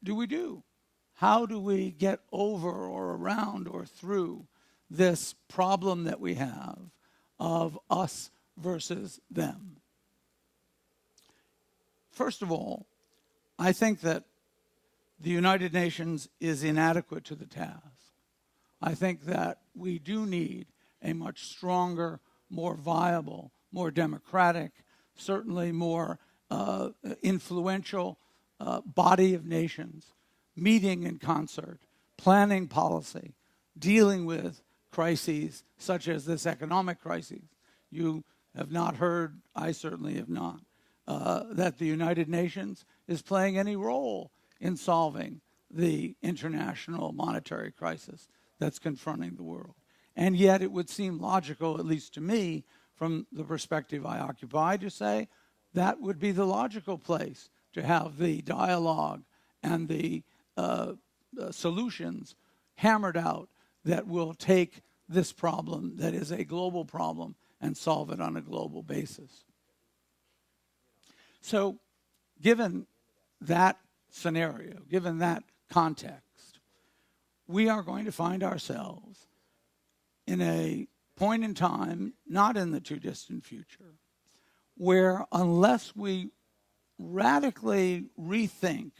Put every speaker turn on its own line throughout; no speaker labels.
do we do? How do we get over or around or through this problem that we have of us versus them? First of all, I think that the United Nations is inadequate to the task. I think that we do need a much stronger, more viable, more democratic, certainly more influential body of nations meeting in concert, planning policy, dealing with crises such as this economic crisis. You have not heard, I certainly have not, that the United Nations is playing any role in solving the international monetary crisis that's confronting the world. And yet it would seem logical, at least to me, from the perspective I occupy, to say that would be the logical place to have the dialogue and the solutions hammered out that will take this problem that is a global problem and solve it on a global basis. So given that scenario, given that context, we are going to find ourselves in a point in time, not in the too distant future, where unless we radically rethink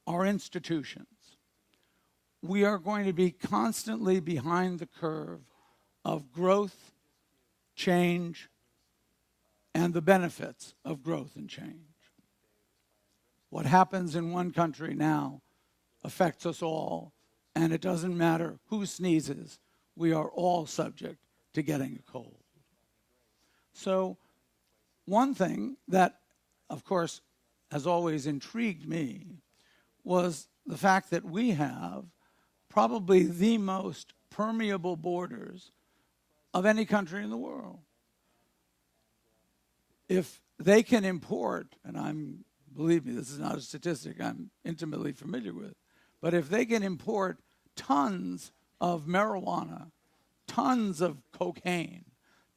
our institutions, we are going to be constantly behind the curve of growth, change, and the benefits of growth and change. What happens in one country now affects us all, and it doesn't matter who sneezes, we are all subject to getting a cold. So one thing that, of course, has always intrigued me was the fact that we have probably the most permeable borders of any country in the world. If they can import, and believe me, this is not a statistic I'm intimately familiar with, but if they can import tons of marijuana, tons of cocaine,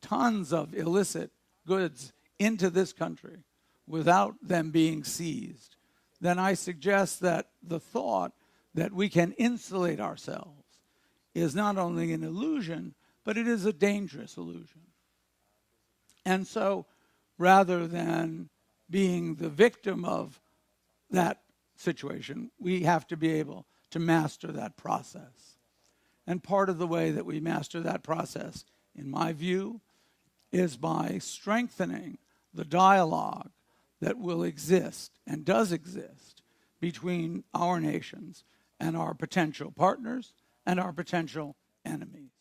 tons of illicit goods into this country without them being seized, then I suggest that the thought that we can insulate ourselves is not only an illusion, but it is a dangerous illusion. And so, rather than being the victim of that situation, we have to be able to master that process. And part of the way that we master that process, in my view, is by strengthening the dialogue that will exist and does exist between our nations and our potential partners and our potential enemies.